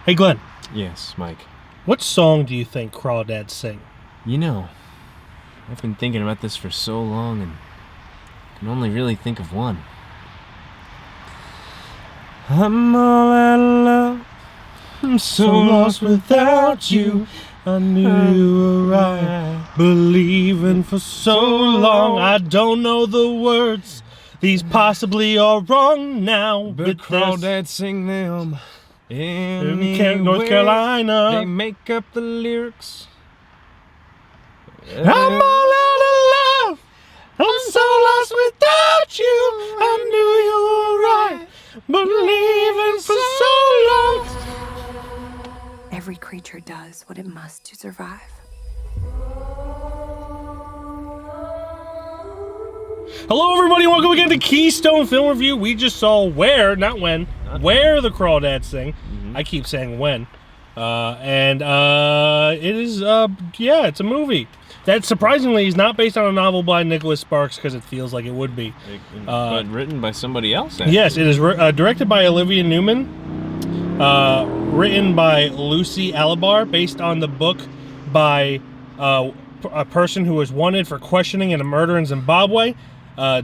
Hey, Glenn. Yes, Mike. What song do you think CRAWDADS sing? You know, I've been thinking about this for so long and can only really think of one. I'm all out of love. I'm so lost without you. I knew you were right. Believing for so long. I don't know the words. These possibly are wrong now. But CRAWDADS sing them in North Carolina. They make up the lyrics. I'm all out of love. I'm so lost without you. I knew you were right. Believing for so long. Every creature does what it must to survive. Hello, everybody. Welcome again to Keystone Film Review. We just saw Where, not When, Where the CRAWDADS sing. I keep saying When. It is, yeah, it's a movie that surprisingly is not based on a novel by Nicholas Sparks because it feels like it would be. But written by somebody else, actually. Yes, it is directed by Olivia Newman, written by Lucy Alibar, based on the book by a person who was wanted for questioning in a murder in Zimbabwe.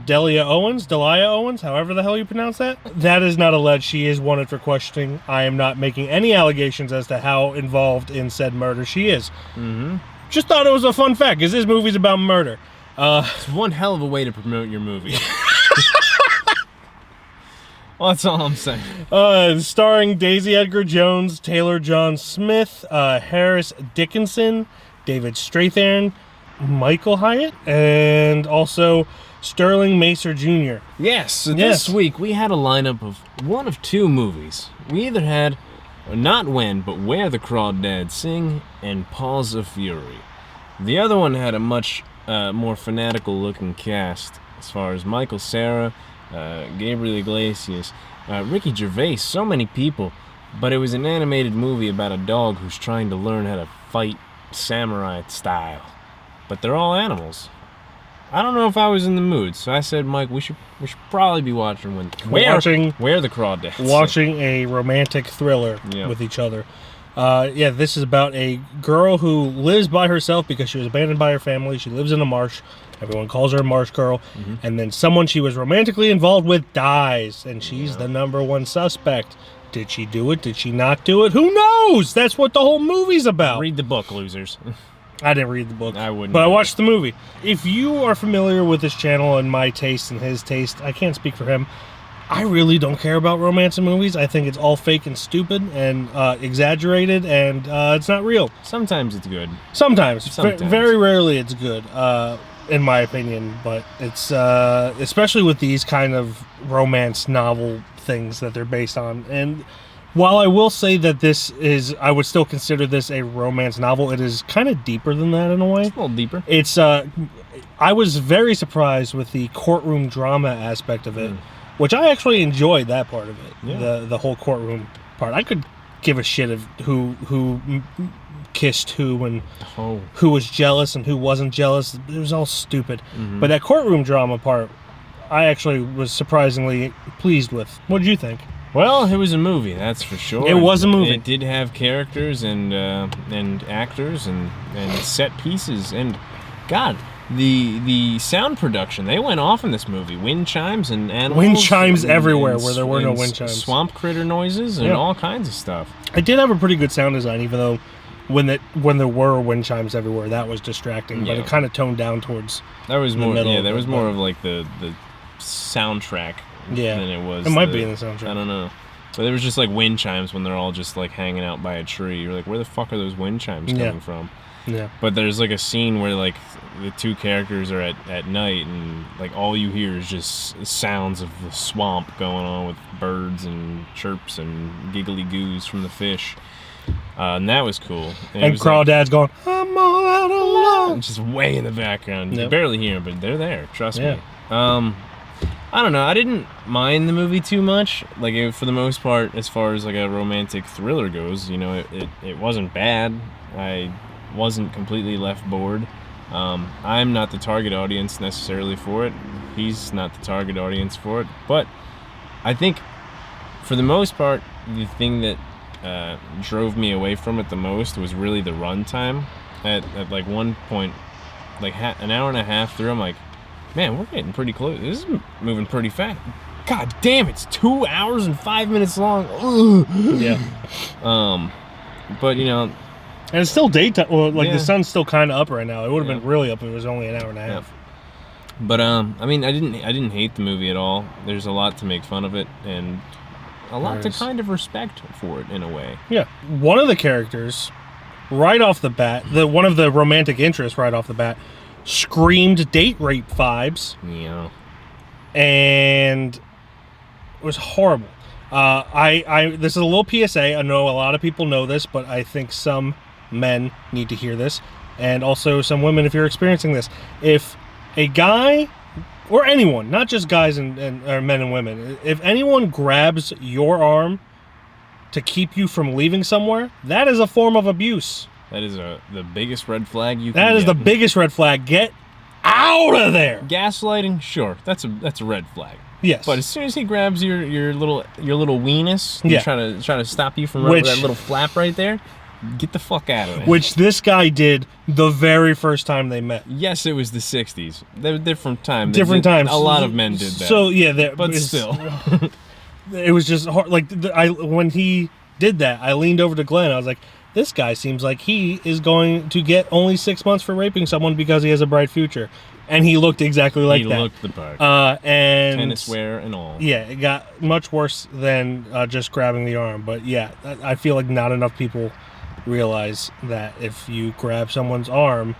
Delia Owens, however the hell you pronounce that. That is not alleged. She is wanted for questioning. I am not making any allegations as to how involved in said murder she is. Just thought it was a fun fact, because this movie's about murder. It's one hell of a way to promote your movie. Well, that's all I'm saying. Starring Daisy Edgar Jones, Taylor John Smith, Harris Dickinson, David Strathairn, Michael Hyatt, and also Sterling Macer Jr. Yes, so this week we had a lineup of one of two movies. We either had not When, but Where the CRAWDADS Sing and Paws of Fury. The other one had a much more fanatical looking cast as far as Michael Cera, Gabriel Iglesias, Ricky Gervais, so many people. But it was an animated movie about a dog who's trying to learn how to fight samurai style. But they're all animals. I don't know if I was in the mood, so I said, Mike, we should probably be watching Where the CRAWDADS. Watching a romantic thriller with each other. This is about a girl who lives by herself because she was abandoned by her family. She lives in a marsh. Everyone calls her a marsh girl. And then someone she was romantically involved with dies, and she's the number one suspect. Did she do it? Did she not do it? Who knows? That's what the whole movie's about. Read the book, losers. I didn't read the book. I wouldn't. But I watched the movie. If you are familiar with this channel and my taste and his taste, I can't speak for him. I really don't care about romance in movies. I think it's all fake and stupid and exaggerated, and it's not real. Sometimes it's good. Sometimes. Very rarely it's good, in my opinion. But it's, especially with these kind of romance novel things that they're based on. And while I will say that I would still consider this a romance novel, it is kind of deeper than that in a way. It's a little deeper. It's, I was very surprised with the courtroom drama aspect of it, which I actually enjoyed that part of it. Yeah. The whole courtroom part. I could give a shit of who kissed who and who was jealous and who wasn't jealous. It was all stupid. But that courtroom drama part, I actually was surprisingly pleased with. What did you think? Well, it was a movie, that's for sure. It was a movie. It did have characters and actors and set pieces, and God, the sound production, they went off in this movie. Wind chimes and animals. Wind chimes everywhere where there were no wind chimes. Swamp critter noises and all kinds of stuff. It did have a pretty good sound design, even though when there were wind chimes everywhere, that was distracting. But it kind of toned down towards there was more of like the soundtrack than it was. It might be in the soundtrack. I don't know. But there was just like wind chimes when they're all just like hanging out by a tree. You're like, where the fuck are those wind chimes coming from? Yeah. But there's like a scene where like the two characters are at night, and like all you hear is just sounds of the swamp going on with birds and chirps and giggly goos from the fish. And that was cool. And CRAWDADS going, I'm all out of love. Just way in the background. You can barely hear them, but they're there. Trust me. I don't know. I didn't mind the movie too much. Like, for the most part, as far as like a romantic thriller goes, you know, it wasn't bad. I wasn't completely left bored. I'm not the target audience necessarily for it. He's not the target audience for it. But I think, for the most part, the thing that drove me away from it the most was really the runtime. At like one point, like an hour and a half through, I'm like, man, we're getting pretty close. This is moving pretty fast. God damn, it's 2 hours and 5 minutes long. Ugh. Yeah. But you know, and it's still daytime. Well, like the sun's still kind of up right now. It would have been really up if it was only an hour and a half. But I mean, I didn't hate the movie at all. There's a lot to make fun of it, and a lot to kind of respect for it in a way. Yeah. One of the characters, right off the bat, one of the romantic interests right off the bat, screamed date rape vibes. Yeah. And it was horrible. This is a little PSA. I know a lot of people know this, but I think some men need to hear this, and also some women if you're experiencing this. If a guy, or anyone, not just guys and or men and women, if anyone grabs your arm to keep you from leaving somewhere, that is a form of abuse. That is the biggest red flag you can That is get. the biggest red flag. Get out of there. Gaslighting, sure, that's a red flag. Yes. But as soon as he grabs your little weenus, and trying to stop you from that little flap right there, get the fuck out of there. Which this guy did the very first time they met. Yes, it was the 60s. They were different time. Different times. A lot of men did that. So yeah, but still, it was just hard. Like when he did that, I leaned over to Glenn. I was like, "This guy seems like he is going to get only 6 months for raping someone because he has a bright future." And he looked exactly like that. He looked the part. And tennis wear and all. Yeah, it got much worse than just grabbing the arm. But yeah, I feel like not enough people realize that if you grab someone's arm,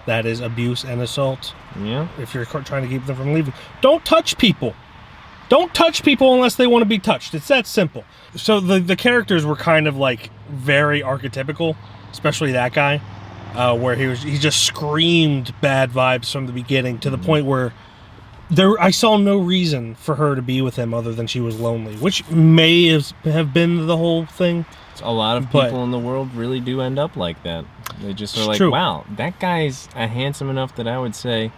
that is abuse and assault. Yeah. If you're trying to keep them from leaving. Don't touch people. Don't touch people unless they want to be touched. It's that simple. So the characters were kind of like very archetypical, especially that guy. Where he just screamed bad vibes from the beginning to the point where I saw no reason for her to be with him other than she was lonely, which may have been the whole thing. A lot of people in the world really do end up like that. They just are like, wow, that guy's handsome enough that I would say,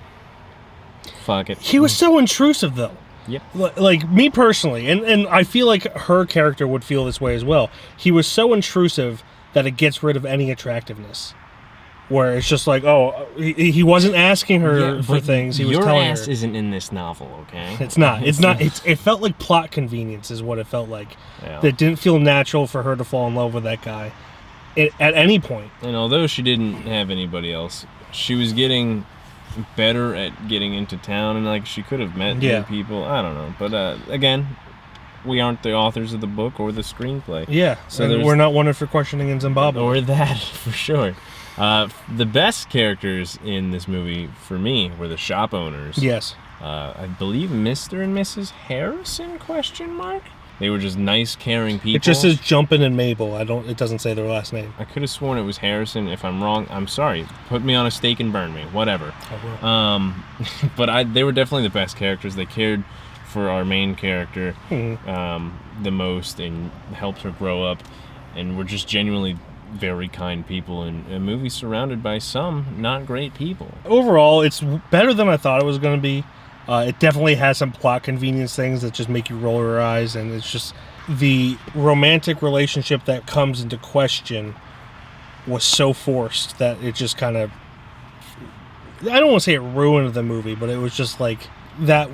fuck it. He was so intrusive, though. Yep. Like, me personally, and I feel like her character would feel this way as well. He was so intrusive that it gets rid of any attractiveness. Where it's just like, oh, he wasn't asking her for things. He was telling her. Your ass isn't in this novel, okay? It's not. It's not. It felt like plot convenience is what it felt like. Yeah. It didn't feel natural for her to fall in love with that guy at any point. And although she didn't have anybody else, she was getting better at getting into town, and like she could have met new people. I don't know, but again, we aren't the authors of the book or the screenplay. Yeah, so we're not wanted for questioning in Zimbabwe. Or that, for sure. The best characters in this movie, for me, were the shop owners. Yes. I believe Mr. and Mrs. Harrison, ? They were just nice, caring people. It just says Jumpin' and Mabel. It doesn't say their last name. I could have sworn it was Harrison. If I'm wrong, I'm sorry. Put me on a stake and burn me. Whatever. But they were definitely the best characters. They cared for our main character the most and helped her grow up, and were just genuinely very kind people in a movie surrounded by some not great people. Overall, it's better than I thought it was going to be. It definitely has some plot convenience things that just make you roll your eyes, and it's just the romantic relationship that comes into question was so forced that it just kind of, I don't want to say it ruined the movie, but it was just like that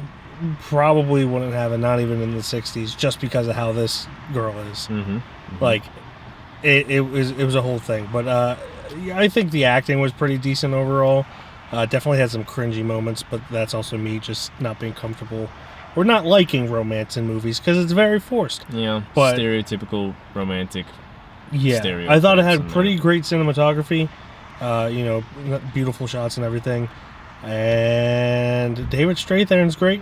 probably wouldn't have it, not even in the 60s, just because of how this girl is. Like, it was a whole thing. But I think the acting was pretty decent overall. Definitely had some cringy moments, but that's also me just not being comfortable or not liking romance in movies because it's very forced. Yeah, but stereotypical romantic. Yeah, I thought it had pretty great cinematography. Beautiful shots and everything. And David Strathairn's great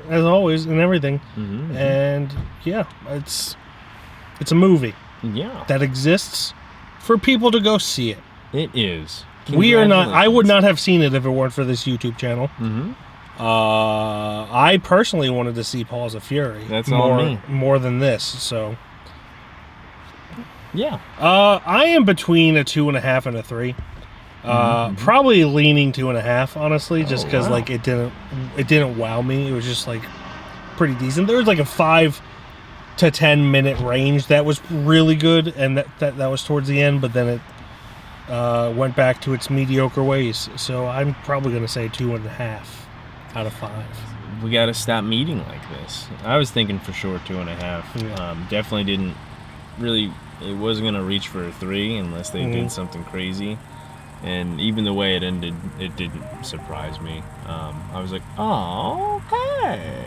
as always and everything. And yeah, it's a movie. Yeah. That exists for people to go see it. It is. We are not. I would not have seen it if it weren't for this YouTube channel. I personally wanted to see Paws of Fury. That's all me. More than this, so. Yeah. I am between a 2.5 and a 3. Probably leaning 2.5, honestly, just because like it didn't wow me. It was just like pretty decent. There was like a 5 to 10 minute range that was really good, and that was towards the end, but then it went back to its mediocre ways. So I'm probably going to say 2.5 out of 5. We got to stop meeting like this. I was thinking for sure 2.5. Yeah. Definitely didn't really. It wasn't going to reach for a 3 unless they did something crazy. And even the way it ended, it didn't surprise me. I was like, oh, okay.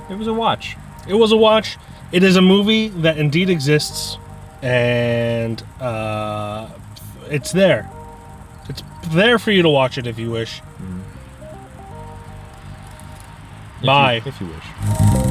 It was a watch. It was a watch. It is a movie that indeed exists, and it's there. It's there for you to watch it if you wish. Bye. If you wish.